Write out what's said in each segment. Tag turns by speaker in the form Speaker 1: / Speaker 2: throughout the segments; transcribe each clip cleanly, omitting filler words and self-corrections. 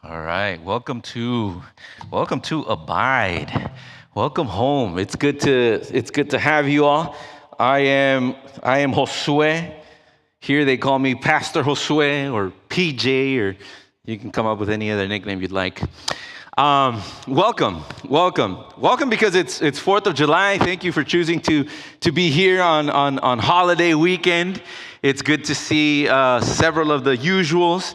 Speaker 1: All right, welcome to Abide. Welcome home. It's good to have you all. I am Josue. Here they call me Pastor Josue or PJ, or you can come up with any other nickname you'd like. Welcome because it's 4th of July. Thank you for choosing to be here on holiday weekend. It's good to see several of the usuals.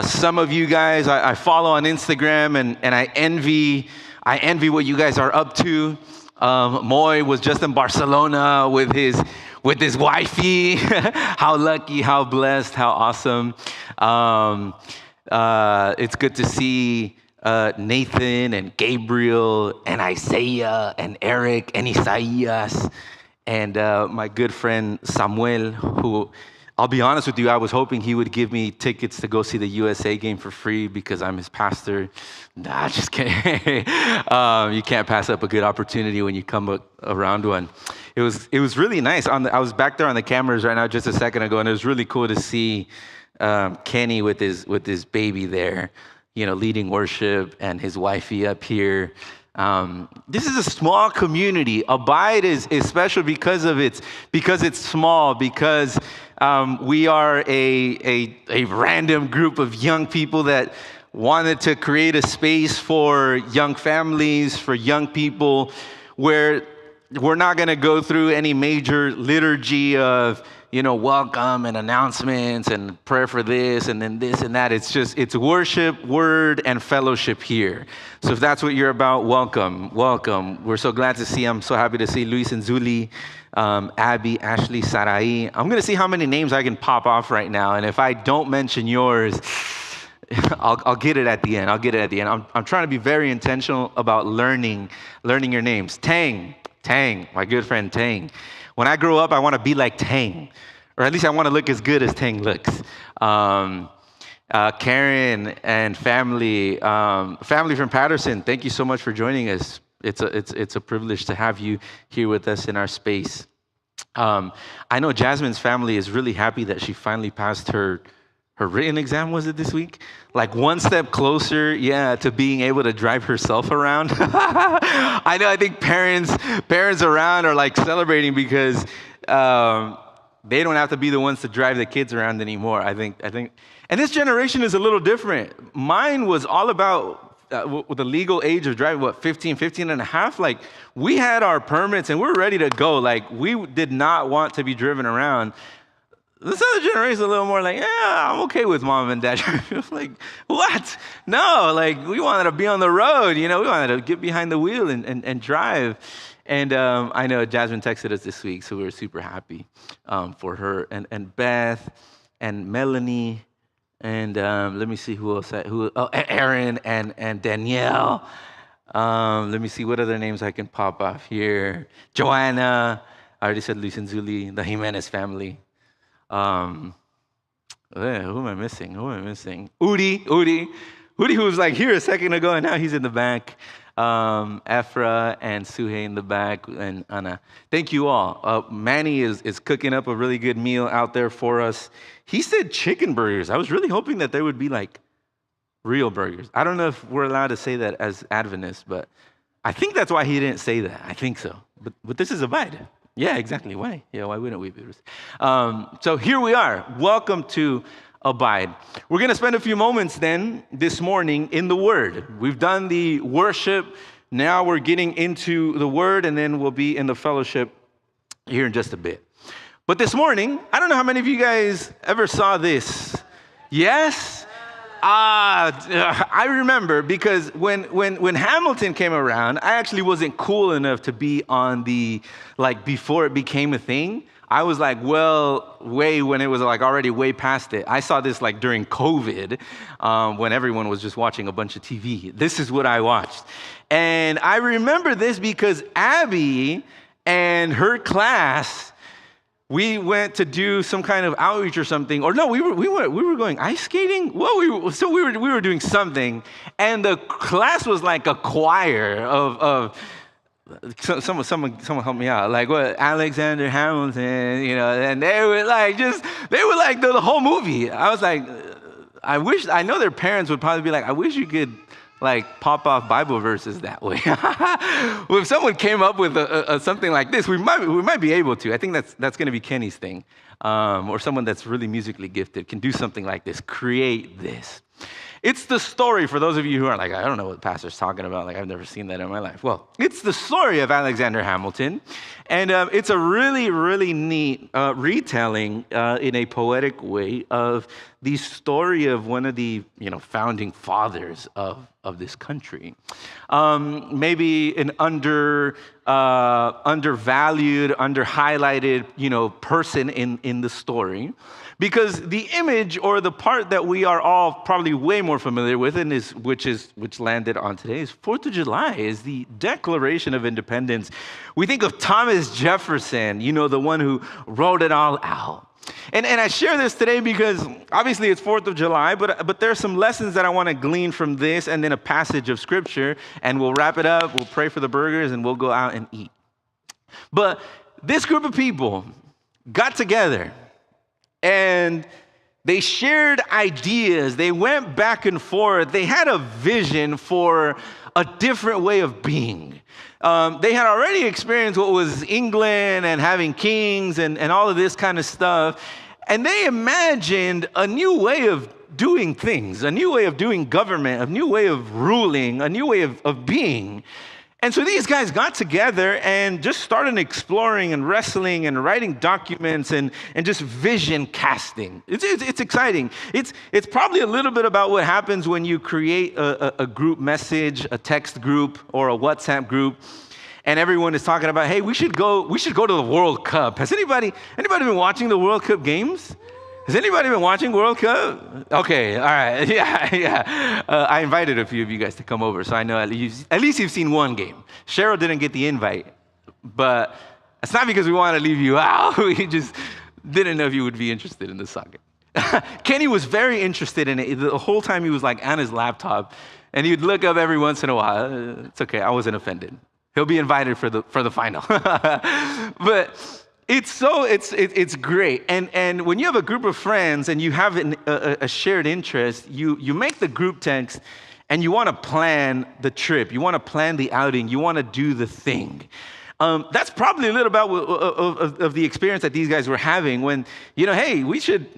Speaker 1: Some of you guys I follow on Instagram, and I envy what you guys are up to. Moy was just in Barcelona with his wifey. How lucky, how blessed, how awesome. It's good to see Nathan and Gabriel and Isaiah and Eric and Isaias and my good friend Samuel, who, I'll be honest with you, I was hoping he would give me tickets to go see the USA game for free because I'm his pastor. Nah, just kidding. You can't pass up a good opportunity when you come around one. It was really nice. I was back there on the cameras right now just a second ago, and it was really cool to see Kenny with his baby there, leading worship, and his wifey up here. This is a small community. Abide is special because it's small, because we are a random group of young people that wanted to create a space for young families, for young people, where we're not going to go through any major liturgy of welcome and announcements and prayer for this and then this and that. It's worship, word, and fellowship here. So if that's what you're about, welcome. We're so glad to see. I'm so happy to see Luis and Zuli, Abby, Ashley, Sarai. I'm going to see how many names I can pop off right now. And if I don't mention yours, I'll get it at the end. I'm trying to be very intentional about learning your names. Tang, my good friend Tang. When I grow up, I want to be like Tang, or at least I want to look as good as Tang looks. Karen and family from Patterson, thank you so much for joining us. It's a privilege to have you here with us in our space. I know Jasmine's family is really happy that she finally passed her written exam. Was it this week? Like one step closer, to being able to drive herself around. I think parents around are like celebrating because they don't have to be the ones to drive the kids around anymore. I think, and this generation is a little different. Mine was all about with the legal age of driving, 15 and a half. Like, we had our permits and we were ready to go. Like, we did not want to be driven around. This other generation is a little more like, I'm okay with mom and dad. Like, what? No, like, we wanted to be on the road, we wanted to get behind the wheel and drive. And I know Jasmine texted us this week, so we were super happy for her. And Beth and Melanie and let me see who else. Aaron and Danielle. Let me see what other names I can pop off here. Joanna. I already said Luis and Zuli, the Hernandez family. Who am I missing? Udi, who was like here a second ago, and now he's in the back. Ephra and Suhei in the back, and Anna. Thank you all. Manny is cooking up a really good meal out there for us. He said chicken burgers. I was really hoping that they would be like real burgers. I don't know if we're allowed to say that as Adventists, but I think that's why he didn't say that. I think so. But this is Abide. Yeah, exactly. Why? Yeah, why wouldn't we be? So here we are. Welcome to Abide. We're going to spend a few moments then this morning in the Word. We've done the worship. Now we're getting into the Word, and then we'll be in the fellowship here in just a bit. But this morning, I don't know how many of you guys ever saw this. Yes? I remember because when Hamilton came around, I actually wasn't cool enough to be on the, before it became a thing. I was like, way when it was already way past it. I saw this during COVID, when everyone was just watching a bunch of TV. This is what I watched. And I remember this because Abby and her class, we went to do some kind of outreach or something, or no, we were going ice skating. Well, we were doing something, and the class was like a choir of someone help me out, Alexander Hamilton, and they were like the whole movie. I was like, I know their parents would probably be like, I wish you could like pop off Bible verses that way. Well, if someone came up with something like this, we might be able to. I think that's going to be Kenny's thing, or someone that's really musically gifted can do something like this, create this. It's the story, for those of you who are like, I don't know what the pastor's talking about. Like, I've never seen that in my life. Well, it's the story of Alexander Hamilton. And it's a really, really neat retelling in a poetic way of the story of one of the founding fathers of this country. Maybe an undervalued, under-highlighted, person in the story. Because the image, or the part that we are all probably way more familiar with, and which landed on today, is 4th of July, is the Declaration of Independence. We think of Thomas Jefferson, the one who wrote it all out. And I share this today because obviously it's 4th of July, but there are some lessons that I want to glean from this, and then a passage of scripture, and we'll wrap it up, we'll pray for the burgers, and we'll go out and eat. But this group of people got together, and they shared ideas. They went back and forth. They had a vision for a different way of being. They had already experienced what was England and having kings and all of this kind of stuff. And they imagined a new way of doing things, a new way of doing government, a new way of ruling, a new way of being. And so these guys got together and just started exploring and wrestling and writing documents and just vision casting. It's exciting. It's probably a little bit about what happens when you create a group message, a text group, or a WhatsApp group, and everyone is talking about, hey, we should go to the World Cup. Has anybody been watching the World Cup games? Has anybody been watching World Cup? Okay, all right, yeah. I invited a few of you guys to come over, so I know at least you've seen one game. Cheryl didn't get the invite, but it's not because we want to leave you out. We just didn't know if you would be interested in the soccer. Kenny was very interested in it. The whole time he was like on his laptop, and he'd look up every once in a while. It's okay, I wasn't offended. He'll be invited for the final. But it's great. And when you have a group of friends and you have a shared interest, you make the group text and you want to plan the trip. You want to plan the outing. You want to do the thing. That's probably a little bit of the experience that these guys were having when, hey, we should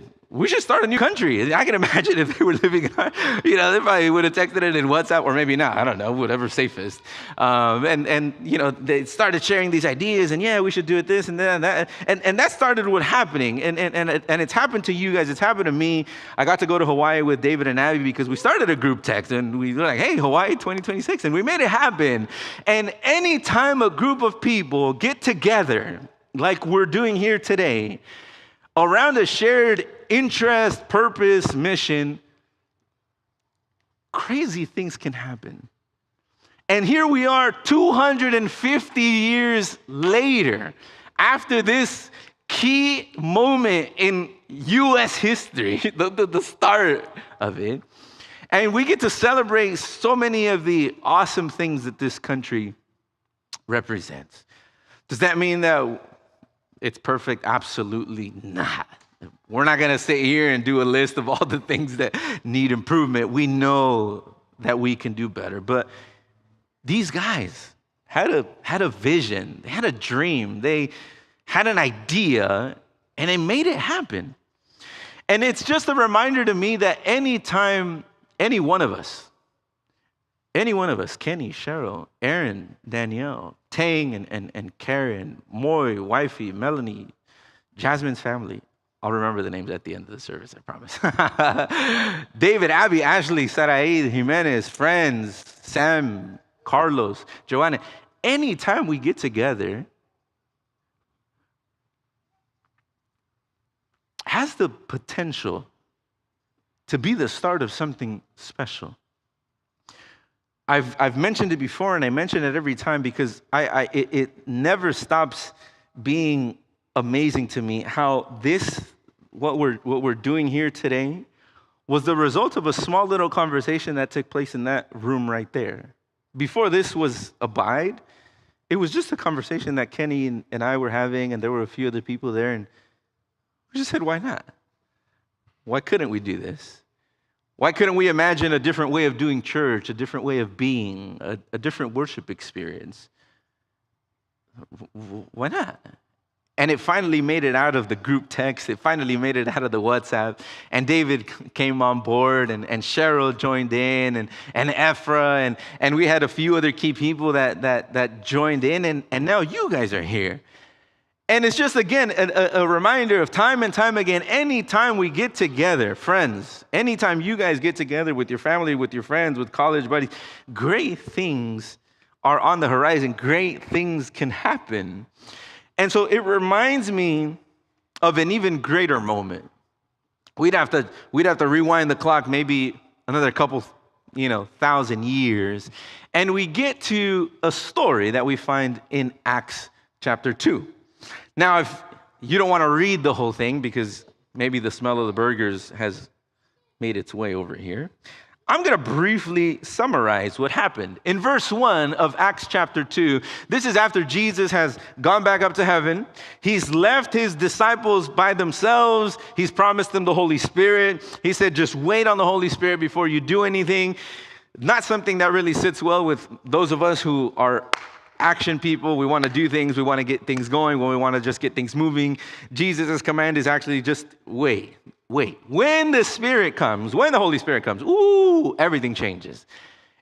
Speaker 1: start a new country. I can imagine if they were living in they probably would have texted it in WhatsApp, or maybe not. I don't know, whatever's safest. And they started sharing these ideas, and yeah, we should do it this and that and that. And that started what happening. And it's happened to you guys. It's happened to me. I got to go to Hawaii with David and Abby because we started a group text, and we were like, hey, Hawaii 2026, and we made it happen. And anytime a group of people get together, like we're doing here today, around a shared interest, purpose, mission, crazy things can happen. And here we are 250 years later, after this key moment in U.S. history, the start of it, and we get to celebrate so many of the awesome things that this country represents. Does that mean that it's perfect? Absolutely not. We're not going to sit here and do a list of all the things that need improvement. We know that we can do better. But these guys had a vision. They had a dream. They had an idea, and they made it happen. And it's just a reminder to me that anytime any one of us, Kenny, Cheryl, Aaron, Danielle, Tang and Karen, Moy, Wifey, Melanie, Jasmine's family. I'll remember the names at the end of the service, I promise. David, Abby, Ashley, Saraid, Jimenez, friends, Sam, Carlos, Joanna. Anytime we get together, has the potential to be the start of something special. I've mentioned it before, and I mention it every time because it never stops being amazing to me how what we're doing here today was the result of a small little conversation that took place in that room right there. Before this was Abide, it was just a conversation that Kenny and I were having, and there were a few other people there, and we just said, why not? Why couldn't we do this? Why couldn't we imagine a different way of doing church, a different way of being, a different worship experience? Why not? And it finally made it out of the group text. It finally made it out of the WhatsApp. And David came on board, and Cheryl joined in, and Ephra, and we had a few other key people that joined in, and now you guys are here. And it's just, again, a reminder of time and time again, anytime we get together, friends, anytime you guys get together with your family, with your friends, with college buddies, great things are on the horizon. Great things can happen. And so it reminds me of an even greater moment. We'd have to rewind the clock maybe another couple, 1,000 years, and we get to a story that we find in Acts chapter 2. Now, if you don't want to read the whole thing because maybe the smell of the burgers has made its way over here, I'm going to briefly summarize what happened. In verse 1 of Acts chapter 2, this is after Jesus has gone back up to heaven. He's left his disciples by themselves. He's promised them the Holy Spirit. He said, just wait on the Holy Spirit before you do anything. Not something that really sits well with those of us who are action people. We want to do things. We want to get things going. We want to just get things moving. Jesus' command is actually just wait. When the Spirit comes, when the Holy Spirit comes, everything changes.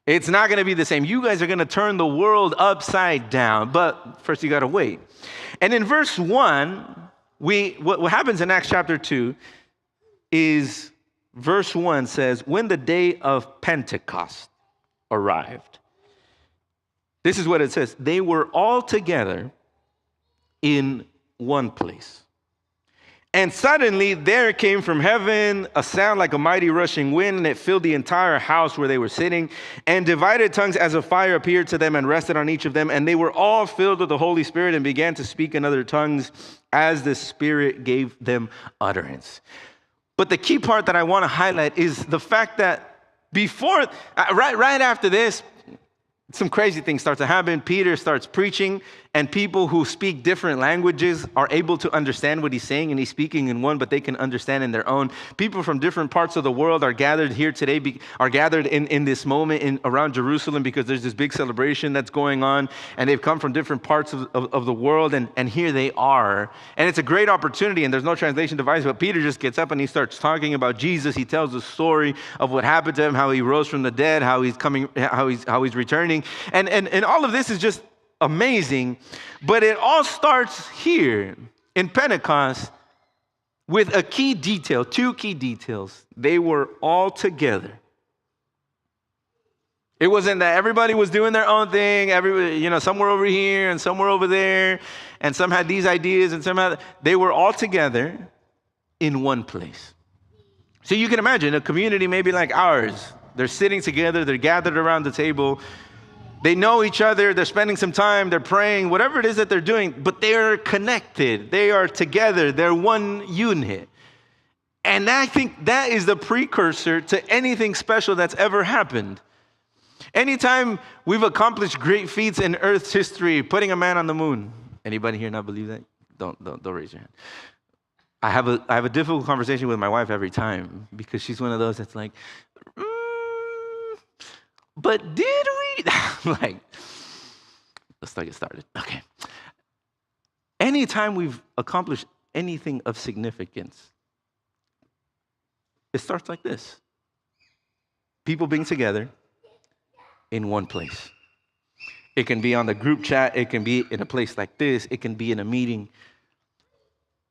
Speaker 1: It's not going to be the same. You guys are going to turn the world upside down, but first you got to wait. And in verse 1, what happens in Acts chapter 2 is verse 1 says, when the day of Pentecost arrived. This is what it says. They were all together in one place. And suddenly there came from heaven a sound like a mighty rushing wind, and it filled the entire house where they were sitting. And divided tongues as of fire appeared to them and rested on each of them. And they were all filled with the Holy Spirit and began to speak in other tongues as the Spirit gave them utterance. But the key part that I want to highlight is the fact that right after this, some crazy things start to happen. Peter starts preaching, and people who speak different languages are able to understand what he's saying, and he's speaking in one, but they can understand in their own. People from different parts of the world are gathered here today, are gathered in this moment around Jerusalem because there's this big celebration that's going on, and they've come from different parts of the world, and here they are. And it's a great opportunity, and there's no translation device, but Peter just gets up and he starts talking about Jesus. He tells the story of what happened to him, how he rose from the dead, how he's returning. And all of this is just amazing, but it all starts here in Pentecost with a key detail, two key details. They were all together. It wasn't that everybody was doing their own thing. Everybody, some were over here and some were over there, and some had these ideas and some had. They were all together in one place. So you can imagine a community maybe like ours. They're sitting together. They're gathered around the table. They know each other, they're spending some time, they're praying, whatever it is that they're doing, but they're connected, they are together, they're one unit. And I think that is the precursor to anything special that's ever happened. Anytime we've accomplished great feats in Earth's history, putting a man on the moon. Anybody here not believe that? Don't raise your hand. I have a difficult conversation with my wife every time because she's one of those that's like, but did we? Like, let's not get started. Okay. Anytime we've accomplished anything of significance, it starts like this. People being together in one place. It can be on the group chat. It can be in a place like this. It can be in a meeting.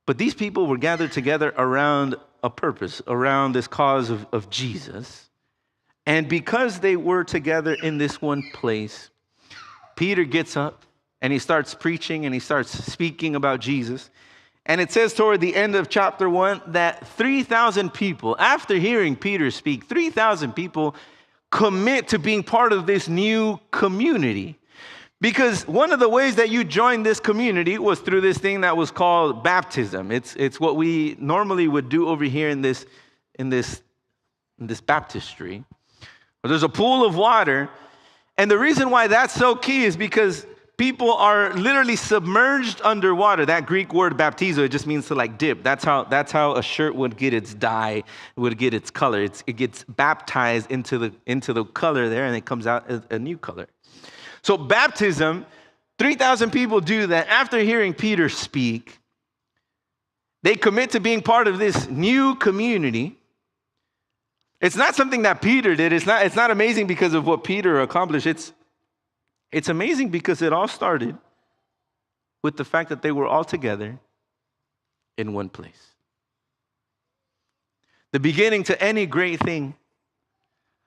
Speaker 1: But these people were gathered together around a purpose, around this cause of Jesus. And because they were together in this one place, Peter gets up and he starts preaching and he starts speaking about Jesus. And it says toward the end of chapter 1 that 3,000 people, after hearing Peter speak, 3,000 people commit to being part of this new community. Because one of the ways that you joined this community was through this thing that was called baptism. It's what we normally would do over here in this baptistry. There's a pool of water, and the reason why that's so key is because People are literally submerged underwater. That Greek word baptizo, it just means to like dip. That's how a shirt would get its dye, would get its color. It gets baptized into the color there, and it comes out a new color. So baptism, 3,000 people do that. After hearing Peter speak, they commit to being part of this new community. It's not something that Peter did. It's not amazing because of what Peter accomplished. It's amazing because it all started with the fact that they were all together in one place. The beginning to any great thing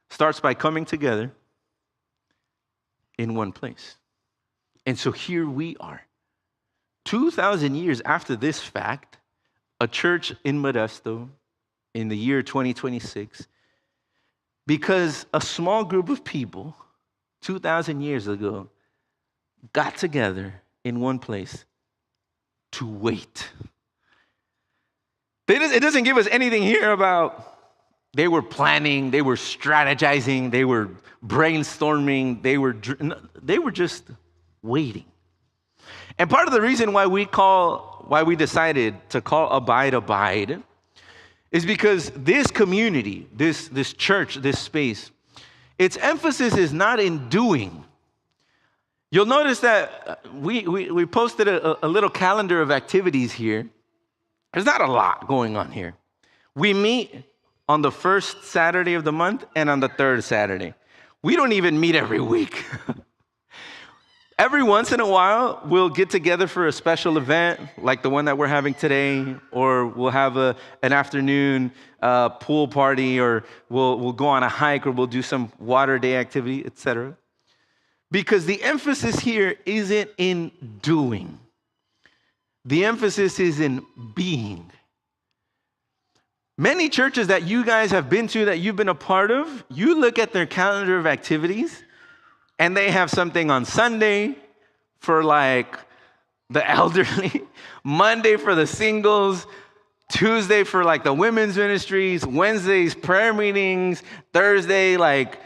Speaker 1: starts by coming together in one place. And so here we are, 2,000 years after this fact, a church in Modesto in the year 2026, because a small group of people 2,000 years ago got together in one place to wait. It doesn't give us anything here about they were planning, they were strategizing, they were brainstorming, they were just waiting. And part of the reason why we decided to call Abide is because this community, this church, this space, its emphasis is not in doing. You'll notice that we posted a little calendar of activities here. There's not a lot going on here. We meet on the first Saturday of the month and on the third Saturday. We don't even meet every week. Every once in a while, we'll get together for a special event like the one that we're having today, or we'll have an afternoon pool party, or we'll go on a hike, or we'll do some water day activity, etc. Because the emphasis here isn't in doing. The emphasis is in being. Many churches that you guys have been to, that you've been a part of, you look at their calendar of activities, and they have something on Sunday for like the elderly, Monday for the singles, Tuesday for like the women's ministries, Wednesdays prayer meetings, Thursday like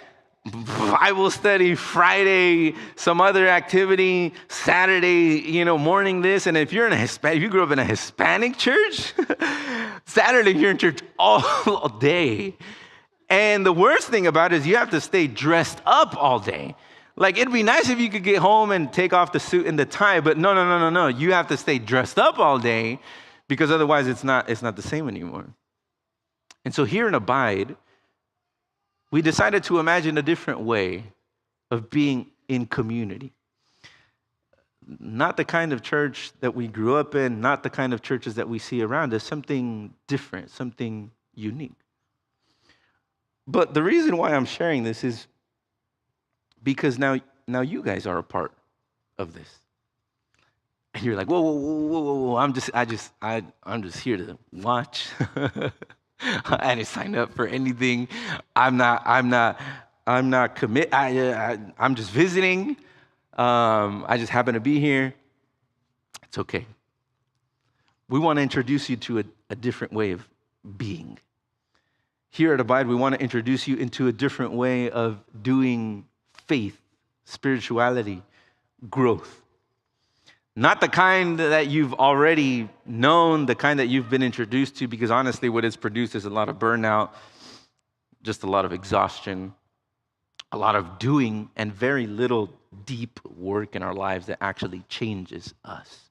Speaker 1: Bible study, Friday some other activity, Saturday, morning this. And if you grew up in a Hispanic church, Saturday you're in church all day. And the worst thing about it is you have to stay dressed up all day. Like, it'd be nice if you could get home and take off the suit and the tie, but no. You have to stay dressed up all day because otherwise it's not the same anymore. And so here in Abide, we decided to imagine a different way of being in community. Not the kind of church that we grew up in, not the kind of churches that we see around us, something different, something unique. But the reason why I'm sharing this is because now you guys are a part of this. And you're like, whoa, I'm just here to watch. I didn't sign up for anything. I'm not commit. I'm just visiting. I just happen to be here. It's okay. We want to introduce you to a different way of being. Here at Abide, we want to introduce you into a different way of doing faith, spirituality, growth. Not the kind that you've already known, the kind that you've been introduced to, because honestly, what it's produced is a lot of burnout, just a lot of exhaustion, a lot of doing, and very little deep work in our lives that actually changes us.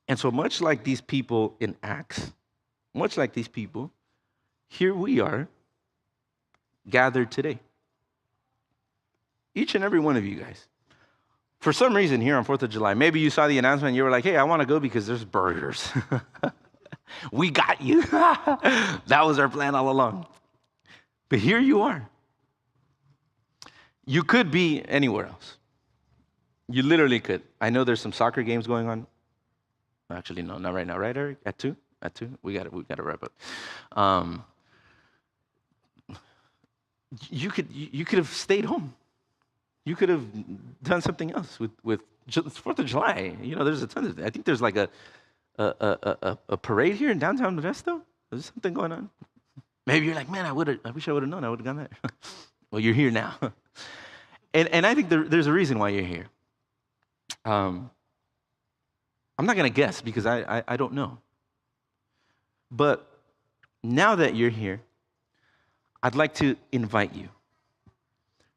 Speaker 1: And so much like these people in Acts, much like these people, here we are, gathered today. Each and every one of you guys. For some reason here on 4th of July, maybe you saw the announcement and you were like, hey, I want to go because there's burgers. We got you. That was our plan all along. But here you are. You could be anywhere else. You literally could. I know there's some soccer games going on. Actually, no, not right now. Right, Eric? At 2? At 2? We got to wrap up. You could have stayed home. You could have done something else with 4th of July. There's a ton of. I think there's like a parade here in downtown Modesto. There's something going on. Maybe you're like, man, I wish I would have known. I would have gone there. Well, you're here now, and I think there's a reason why you're here. Um, I'm not going to guess because I don't know. But now that you're here, I'd like to invite you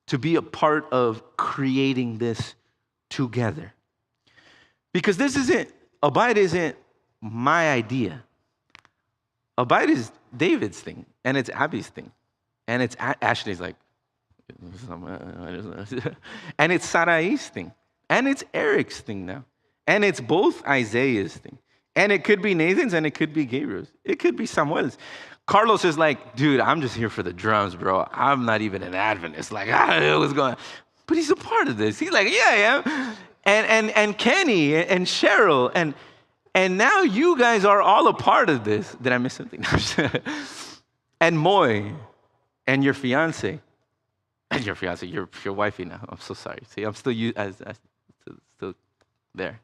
Speaker 1: to be a part of creating this together. Because Abide isn't my idea. Abide is David's thing, and it's Abby's thing, and it's Ashley's like, and it's Sarai's thing, and it's Eric's thing now, and it's both Isaiah's thing, and it could be Nathan's, and it could be Gabriel's, it could be Samuel's. Carlos is like, dude, I'm just here for the drums, bro. I'm not even an Adventist. Like, I don't know what's going on. But he's a part of this. He's like, yeah, I am. And Kenny and Cheryl and now you guys are all a part of this. Did I miss something? And Moy and your fiance. And your fiance, your wifey now. I'm so sorry. See, I'm still still there.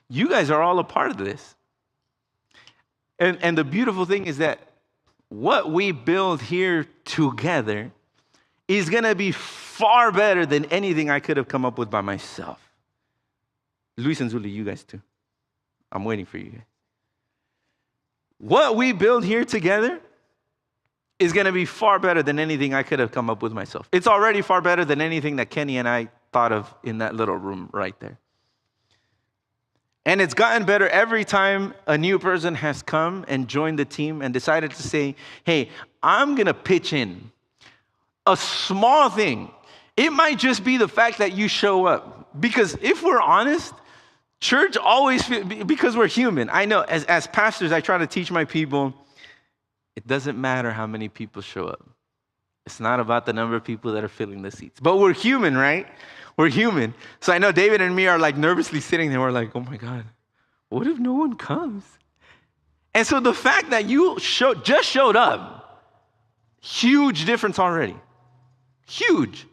Speaker 1: You guys are all a part of this. And the beautiful thing is that what we build here together is going to be far better than anything I could have come up with by myself. Luis and Zuli, you guys too. I'm waiting for you guys. What we build here together is going to be far better than anything I could have come up with myself. It's already far better than anything that Kenny and I thought of in that little room right there. And it's gotten better every time a new person has come and joined the team and decided to say, hey, I'm going to pitch in a small thing. It might just be the fact that you show up. Because if we're honest, church always, because we're human. I know as pastors, I try to teach my people, it doesn't matter how many people show up. It's not about the number of people that are filling the seats. But we're human, right? We're human. So I know David and me are like nervously sitting there. We're like, oh my God, what if no one comes? And so the fact that you just showed up, huge difference already. Huge.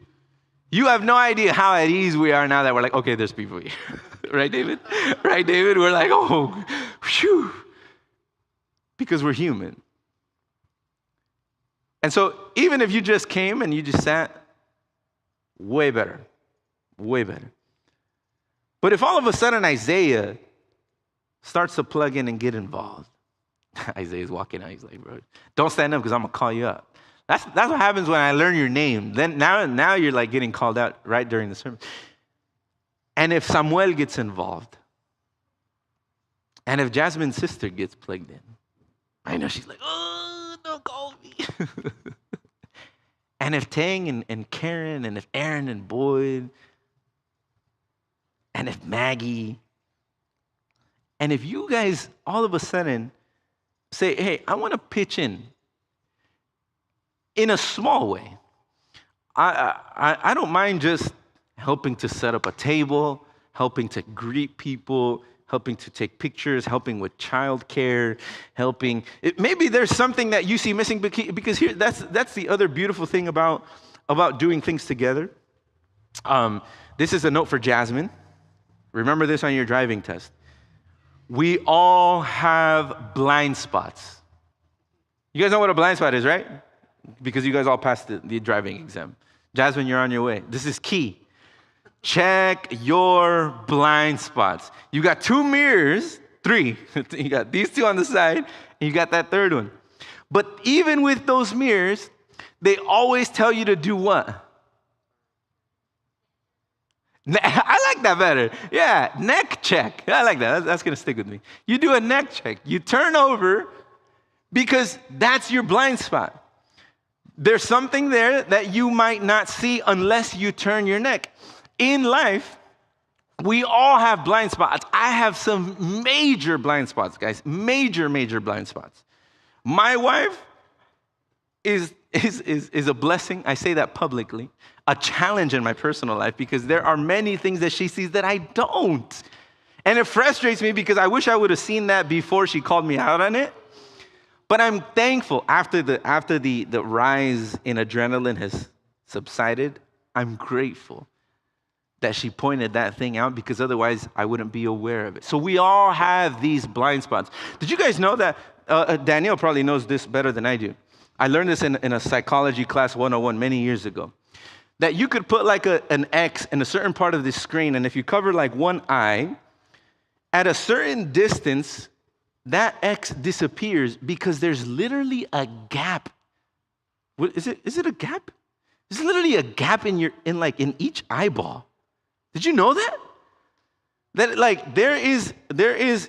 Speaker 1: You have no idea how at ease we are now that we're like, okay, there's people here. Right, David? Right, David? We're like, oh, phew. Because we're human. And so even if you just came and you just sat, way better. Way better. But if all of a sudden Isaiah starts to plug in and get involved, Isaiah's walking out, he's like, bro, don't stand up because I'm going to call you up. That's what happens when I learn your name. Then now you're like getting called out right during the sermon. And if Samuel gets involved, and if Jasmine's sister gets plugged in, I know she's like, oh, don't call me. And if Tang and Karen, and if Aaron and Boyd, and if Maggie, and if you guys all of a sudden say, hey, I want to pitch in a small way. I don't mind just helping to set up a table, helping to greet people, helping to take pictures, helping with childcare, maybe there's something that you see missing, because here, that's the other beautiful thing about doing things together. This is a note for Jasmine. Remember this on your driving test. We all have blind spots. You guys know what a blind spot is, right? Because you guys all passed the driving exam. Jasmine, you're on your way. This is key. Check your blind spots. You got 2 mirrors, 3. You got these 2 on the side, and you got that 3rd one. But even with those mirrors, they always tell you to do what? I like that better. Yeah, neck check. I like that. That's going to stick with me. You do a neck check. You turn over because that's your blind spot. There's something there that you might not see unless you turn your neck. In life, we all have blind spots. I have some major blind spots, guys. Major blind spots. My wife is a blessing. I say that publicly. A challenge in my personal life because there are many things that she sees that I don't. And it frustrates me because I wish I would have seen that before she called me out on it. But I'm thankful after the rise in adrenaline has subsided, I'm grateful that she pointed that thing out because otherwise I wouldn't be aware of it. So we all have these blind spots. Did you guys know that, Danielle probably knows this better than I do. I learned this in a psychology class 101 many years ago. that you could put like an X in a certain part of the screen, and if you cover like one eye, at a certain distance, that X disappears because there's literally a gap. What is it? Is it a gap? There's literally a gap in each eyeball. Did you know that? That like there is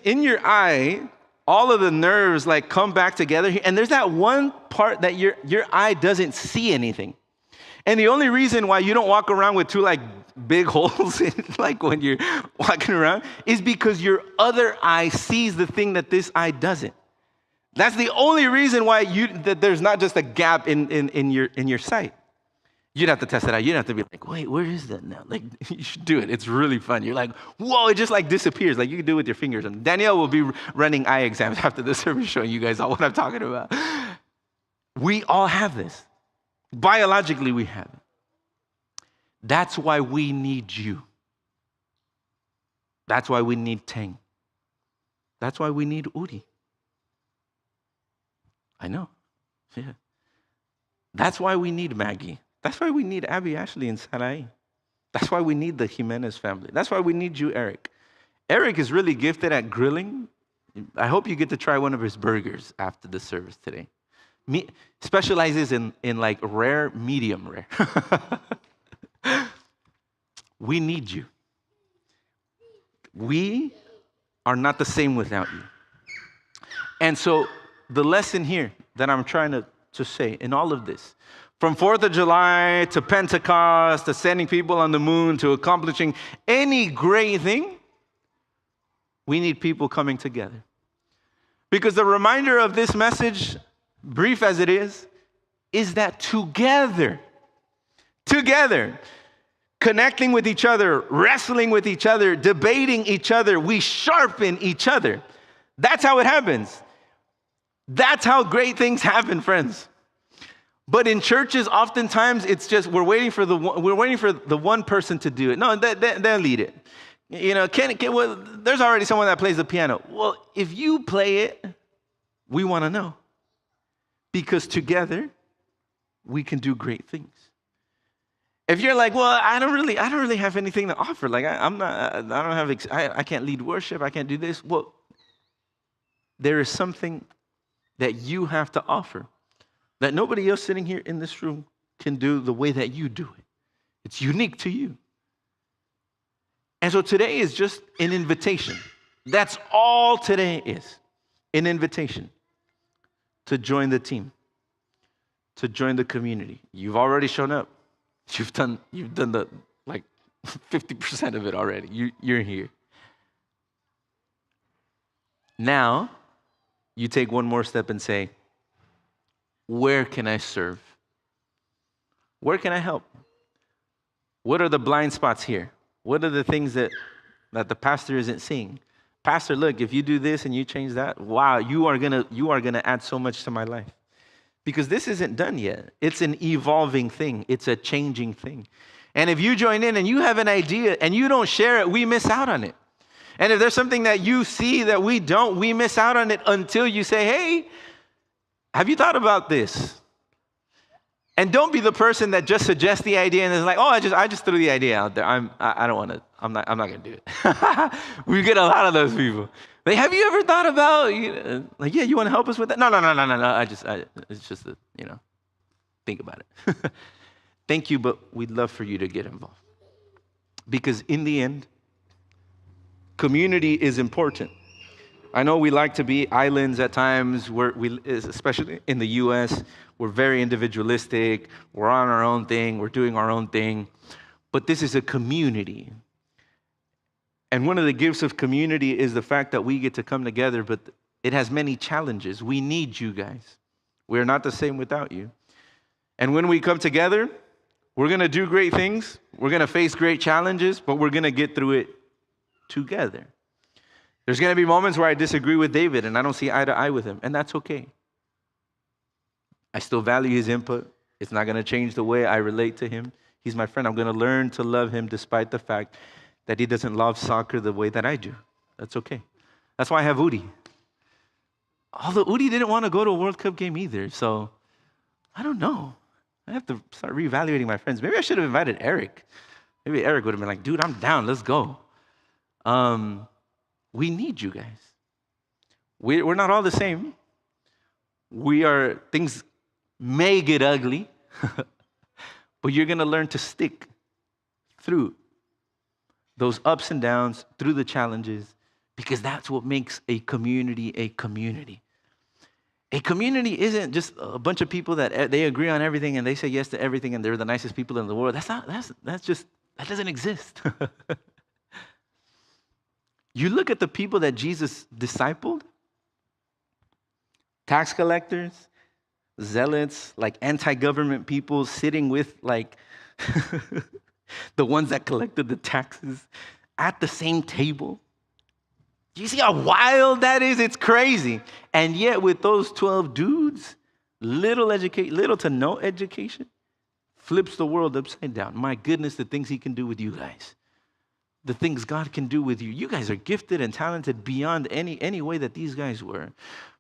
Speaker 1: in your eye, all of the nerves like come back together here, and there's that one part that your eye doesn't see anything. And the only reason why you don't walk around with two like big holes in, like when you're walking around is because your other eye sees the thing that this eye doesn't. That's the only reason why that there's not just a gap in your sight. You'd have to test it out. You'd have to be like, wait, where is that now? Like, you should do it. It's really fun. You're like, whoa, it just like disappears. Like you can do it with your fingers. And Danielle will be running eye exams after the service, showing you guys all what I'm talking about. We all have this. Biologically, we have it. That's why we need you. That's why we need Tang. That's why we need Uri. I know. Yeah. That's why we need Maggie. That's why we need Abby, Ashley, and Sarai. That's why we need the Hernandez family. That's why we need you, Eric. Eric is really gifted at grilling. I hope you get to try one of his burgers after the service today. Specializes in like rare, medium rare. We need you. We are not the same without you. And so the lesson here that I'm trying to say in all of this, from 4th of July to Pentecost, to sending people on the moon, to accomplishing any great thing, we need people coming together. Because the reminder of this message, brief as it is that together, connecting with each other, wrestling with each other, debating each other, we sharpen each other. That's how it happens. That's how great things happen, friends. But in churches, oftentimes it's just we're waiting for the one person to do it. No, they'll lead it. You know, well, there's already someone that plays the piano. Well, if you play it, we want to know, because together we can do great things. If you're like, well, I don't really have anything to offer. Like I can't lead worship. I can't do this. Well, there is something that you have to offer that nobody else sitting here in this room can do the way that you do it. It's unique to you. And so today is just an invitation. That's all today is. An invitation to join the team, to join the community. You've already shown up. You've done the like 50% of it already. You're here. Now, you take one more step and say, where can I serve? Where can I help? What are the blind spots here? What are the things that the pastor isn't seeing? Pastor, look, if you do this and you change that, wow, you are gonna add so much to my life. Because this isn't done yet. It's an evolving thing. It's a changing thing. And if you join in and you have an idea and you don't share it, we miss out on it. And if there's something that you see that we don't, we miss out on it until you say, hey, have you thought about this? And don't be the person that just suggests the idea and is like, oh, I just threw the idea out there. I'm not gonna do it. We get a lot of those people. Like, have you ever thought about, like, yeah, you want to help us with that? No. It's just think about it. Thank you, but we'd love for you to get involved. Because in the end, community is important. I know we like to be islands at times, especially in the U.S., we're very individualistic, we're on our own thing, we're doing our own thing, but this is a community. And one of the gifts of community is the fact that we get to come together, but it has many challenges. We need you guys. We're not the same without you. And when we come together, we're going to do great things, we're going to face great challenges, but we're going to get through it together. There's going to be moments where I disagree with David and I don't see eye to eye with him, and that's okay. I still value his input. It's not going to change the way I relate to him. He's my friend. I'm going to learn to love him despite the fact that he doesn't love soccer the way that I do. That's okay. That's why I have Udi. Although Udi didn't want to go to a World Cup game either, so I don't know. I have to start reevaluating my friends. Maybe I should have invited Eric. Maybe Eric would have been like, dude, I'm down. Let's go. We need you guys. We're not all the same. Things may get ugly, but you're going to learn to stick through those ups and downs, through the challenges, because that's what makes a community a community. A community isn't just a bunch of people that they agree on everything and they say yes to everything and they're the nicest people in the world. That doesn't exist. You look at the people that Jesus discipled, tax collectors, zealots, like anti-government people sitting with like the ones that collected the taxes at the same table. Do you see how wild that is? It's crazy. And yet with those 12 dudes, little to no education, flips the world upside down. My goodness, the things he can do with you guys. The things God can do with you. You guys are gifted and talented beyond any way that these guys were.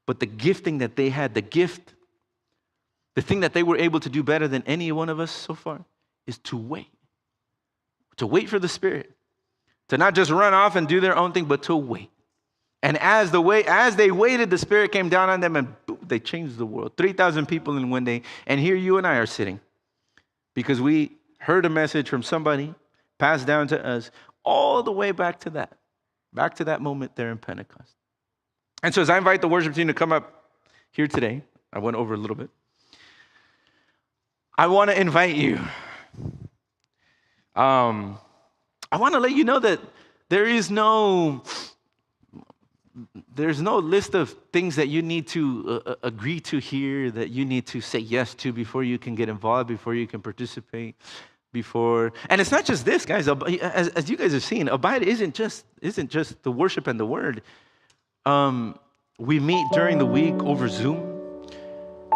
Speaker 1: But the gifting that they had, the thing that they were able to do better than any one of us so far is to wait. To wait for the Spirit. To not just run off and do their own thing, but to wait. And as they waited, the Spirit came down on them and boom, they changed the world. 3,000 people in one day. And here you and I are sitting because we heard a message from somebody passed down to us all the way back to that moment there in Pentecost. And so as I invite the worship team to come up here today, I went over a little bit. I want to invite you. I want to let you know that there's no list of things that you need to agree to here, that you need to say yes to before you can get involved, before you can participate, and it's not just this, guys. As you guys have seen, Abide isn't just the worship and the word. We meet during the week over Zoom.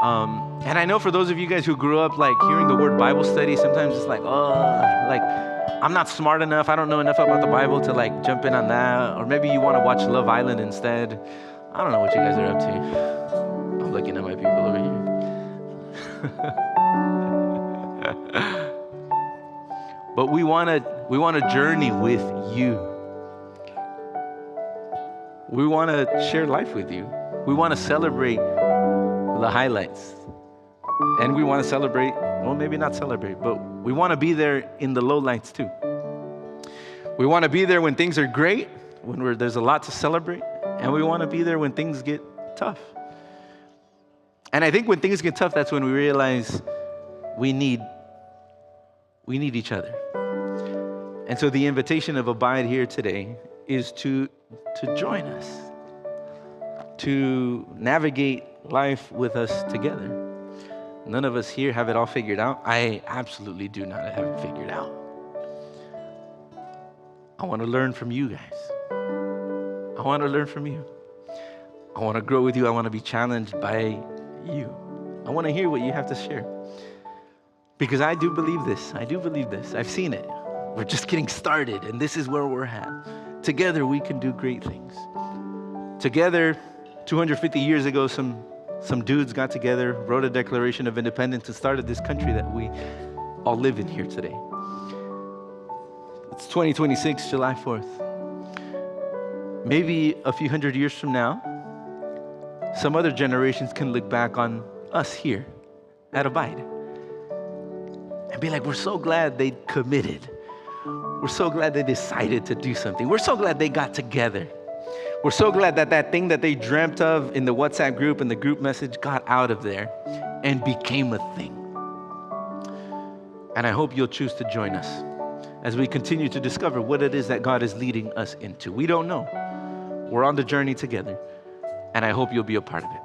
Speaker 1: And I know for those of you guys who grew up like hearing the word Bible study, sometimes it's like, I'm not smart enough. I don't know enough about the Bible to like jump in on that. Or maybe you want to watch Love Island instead. I don't know what you guys are up to. I'm looking at my people over here. But we want to journey with you. We want to share life with you. We want to celebrate the highlights. And we want to celebrate, well, maybe not celebrate, but we want to be there in the lowlights too. We want to be there when things are great, when there's a lot to celebrate, and we want to be there when things get tough. And I think when things get tough, that's when we realize we need each other. And so the invitation of Abide here today is to join us, to navigate life with us together. None of us here have it all figured out. I absolutely do not have it figured out. I want to learn from you guys. I want to learn from you. I want to grow with you. I want to be challenged by you. I want to hear what you have to share. Because I do believe this. I've seen it. We're just getting started, and this is where we're at. Together, we can do great things. Together, 250 years ago, some dudes got together, wrote a Declaration of Independence, and started this country that we all live in here today. It's 2026, July 4th. Maybe a few hundred years from now, some other generations can look back on us here at Abide and be like, we're so glad they committed. We're so glad they decided to do something. We're so glad they got together. We're so glad that thing that they dreamt of in the WhatsApp group and the group message got out of there and became a thing. And I hope you'll choose to join us as we continue to discover what it is that God is leading us into. We don't know. We're on the journey together, and I hope you'll be a part of it.